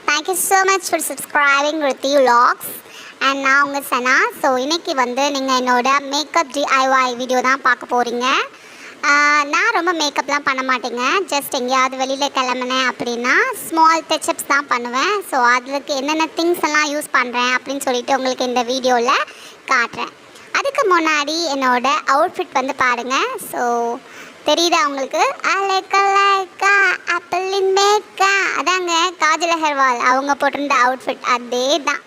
Thank you so much for subscribing Ruthi Vlogs. And நான் உங்கள் சனா. So இன்றைக்கி நீங்கள் என்னோட மேக்கப் DIY வீடியோ தான் பார்க்க போகிறீங்க. நான் ரொம்ப மேக்கப்லாம் பண்ண மாட்டேங்க. ஜஸ்ட் எங்கேயாவது வெளியில் கிளம்புனேன் அப்படின்னா ஸ்மால் டச்சப்ஸ் தான் பண்ணுவேன். ஸோ அதுக்கு என்னென்ன திங்ஸ் எல்லாம் யூஸ் பண்ணுறேன் அப்படின்னு சொல்லிட்டு உங்களுக்கு இந்த வீடியோவில் காட்டுறேன். அதுக்கு முன்னாடி என்னோட அவுட்ஃபிட் பாருங்கள். ஸோ தெரியுதா உங்களுக்கு? அலைக்கா ஆப்பிளின் மேக்கா, அதாங்க காஜல் அகர்வால் அவங்க போட்டிருந்த அவுட்ஃபிட் அதே தான்.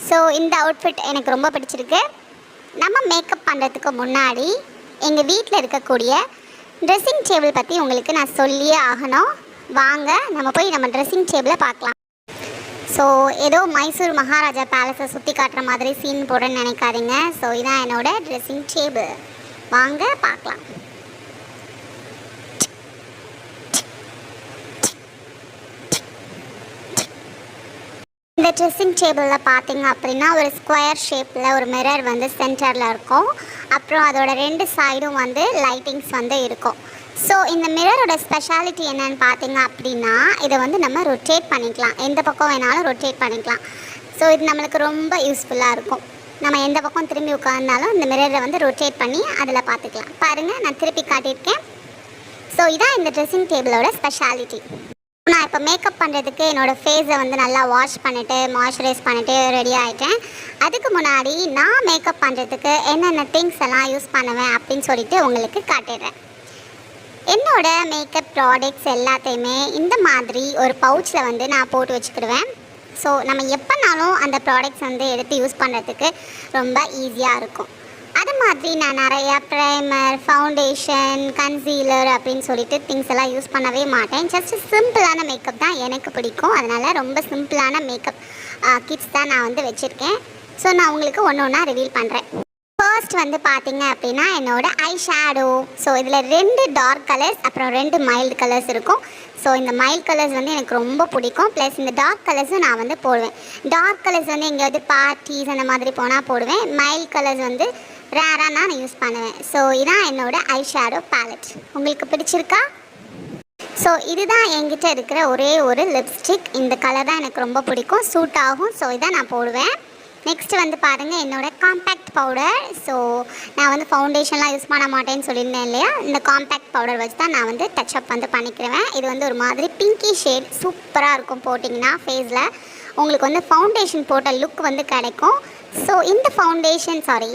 ஸோ இந்த அவுட்ஃபிட் எனக்கு ரொம்ப பிடிச்சிருக்கு. நம்ம மேக்கப் பண்ணுறதுக்கு முன்னாடி எங்கள் வீட்டில் இருக்கக்கூடிய ட்ரெஸ்ஸிங் டேபிள் பற்றி உங்களுக்கு நான் சொல்லியே ஆகணும். வாங்க நம்ம போய் நம்ம ட்ரெஸ்ஸிங் டேபிளை பார்க்கலாம். ஸோ ஏதோ மைசூர் மகாராஜா பேலஸை சுற்றி காட்டுற மாதிரி சீன் போடுறேன்னு நினைக்காதீங்க. ஸோ இதான் என்னோடய ட்ரெஸ்ஸிங் டேபிள். வாங்க பார்க்கலாம். இந்த ட்ரெஸ்ஸிங் டேபிளில் பார்த்தீங்க அப்படின்னா ஒரு ஸ்கொயர் ஷேப்பில் ஒரு மிரர் சென்டரில் இருக்கும். அப்புறம் அதோட 2 சைடும் லைட்டிங்ஸ் இருக்கும். ஸோ இந்த மிரரோட ஸ்பெஷாலிட்டி என்னென்னு பார்த்தீங்க அப்படின்னா இதை நம்ம ரொட்டேட் பண்ணிக்கலாம். எந்த பக்கம் வேணாலும் ரொட்டேட் பண்ணிக்கலாம். ஸோ இது நம்மளுக்கு ரொம்ப யூஸ்ஃபுல்லாக இருக்கும். நம்ம எந்த பக்கம் திரும்பி உட்கார்ந்தாலும் இந்த மிரரை ரொட்டேட் பண்ணி அதில் பார்த்துக்கலாம். பாருங்கள், நான் திருப்பி காட்டியிருக்கேன். ஸோ இதான் இந்த ட்ரெஸ்ஸிங் டேபிளோட ஸ்பெஷாலிட்டி. நான் இப்போ மேக்கப் பண்ணுறதுக்கு என்னோடய ஃபேஸை நல்லா வாஷ் பண்ணிவிட்டு மாய்ஸ்சரைஸ் பண்ணிவிட்டு ரெடி ஆகிட்டேன். அதுக்கு முன்னாடி நான் மேக்கப் பண்ணுறதுக்கு என்னென்ன திங்ஸ் எல்லாம் யூஸ் பண்ணுவேன் அப்படின்னு சொல்லிட்டு உங்களுக்கு காட்டிடுறேன். என்னோடய மேக்கப் ப்ராடக்ட்ஸ் எல்லாத்தையுமே இந்த மாதிரி ஒரு பவுச்சில் நான் போட்டு வச்சுக்கிடுவேன். ஸோ நம்ம எப்போனாலும் அந்த ப்ராடக்ட்ஸ் எடுத்து யூஸ் பண்ணுறதுக்கு ரொம்ப ஈஸியாக இருக்கும். அது மாதிரி நான் நிறையா ப்ரைமர், ஃபவுண்டேஷன், கன்சீலர் அப்படின்னு சொல்லிட்டு திங்ஸ் எல்லாம் யூஸ் பண்ணவே மாட்டேன். ஜஸ்ட்டு சிம்பிளான மேக்கப் தான் எனக்கு பிடிக்கும். அதனால் ரொம்ப சிம்பிளான மேக்கப் கிட்ஸ் தான் நான் வச்சுருக்கேன். ஸோ நான் உங்களுக்கு ஒன்று ஒன்றா ரிவீல் பண்ணுறேன். ஃபர்ஸ்ட் பார்த்தீங்க அப்படின்னா என்னோடய ஐ ஷேடோ. ஸோ இதில் 2 டார்க் கலர்ஸ் அப்புறம் 2 மைல்டு கலர்ஸ் இருக்கும். ஸோ இந்த மைல்டு கலர்ஸ் எனக்கு ரொம்ப பிடிக்கும். ப்ளஸ் இந்த டார்க் கலர்ஸும் நான் போடுவேன். டார்க் கலர்ஸ் எங்கேயாவது பார்ட்டிஸ் அந்த மாதிரி போனால் போடுவேன். மைல்டு கலர்ஸ் ரேராக நான் யூஸ் பண்ணுவேன். ஸோ இதான் என்னோடய ஐ ஷேடோ பேலட். உங்களுக்கு பிடிச்சிருக்கா? ஸோ இதுதான் என்கிட்ட இருக்கிற ஒரே ஒரு லிப்ஸ்டிக். இந்த கலர் தான் எனக்கு ரொம்ப பிடிக்கும், சூட் ஆகும். ஸோ இதான் நான் போடுவேன். நெக்ஸ்ட்டு பாருங்கள் என்னோடய காம்பேக்ட் பவுடர். ஸோ நான் ஃபவுண்டேஷன்லாம் யூஸ் பண்ண மாட்டேன்னு சொல்லியிருந்தேன் இல்லையா? இந்த காம்பேக்ட் பவுடர் வச்சு தான் நான் டச்சப் பண்ணிக்கிறேன். இது ஒரு மாதிரி பிங்கி ஷேட் சூப்பராக இருக்கும். போட்டிங்கன்னா ஃபேஸில் உங்களுக்கு ஃபவுண்டேஷன் போட்ட லுக் கிடைக்கும். ஸோ இந்த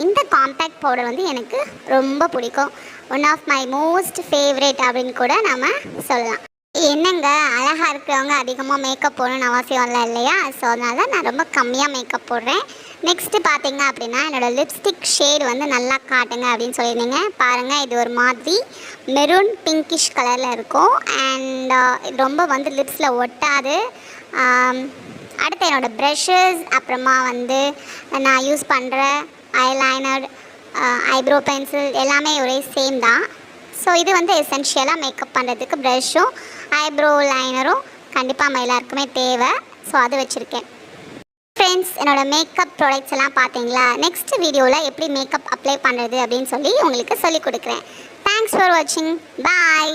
இந்த காம்பேக்ட் பவுடர் எனக்கு ரொம்ப பிடிக்கும். One of my most favourite அப்படின்னு கூட நம்ம சொல்லலாம். என்னங்க, அழகாக இருக்கிறவங்க அதிகமாக மேக்கப் போடணும்னு அவசியம் இல்லை இல்லையா? ஸோ அதனால் நான் ரொம்ப கம்மியாக மேக்கப் போடுறேன். நெக்ஸ்ட்டு பார்த்தீங்க அப்படின்னா என்னோடய லிப்ஸ்டிக் ஷேடு நல்லா காட்டுங்க அப்படின்னு சொல்லியிருந்தீங்க. பாருங்கள், இது ஒரு மாதிரி மெரூன் பிங்கிஷ் கலரில் இருக்கும். அண்ட் இது ரொம்ப லிப்ஸில் ஒட்டாது. அடுத்து என்னோடய ப்ரஷஸ், அப்புறமா நான் யூஸ் பண்ணுற ஐலைனர், ஐப்ரோ பென்சில் எல்லாமே ஒரே சேம் தான். ஸோ இது எசென்ஷியலாக மேக்கப் பண்ணுறதுக்கு ப்ரஷ்ஷும் ஐப்ரோ லைனரும் கண்டிப்பாக நம்ம எல்லாருக்குமே தேவை. ஸோ அது வச்சுருக்கேன். ஃப்ரெண்ட்ஸ், என்னோடய மேக்கப் ப்ராடக்ட்ஸ் எல்லாம் பார்த்தீங்களா? நெக்ஸ்ட் வீடியோவில் எப்படி மேக்கப் அப்ளை பண்ணுறது அப்படின்னு சொல்லி உங்களுக்கு சொல்லிக் கொடுக்குறேன். தேங்க்ஸ் ஃபார் வாட்சிங். பாய்.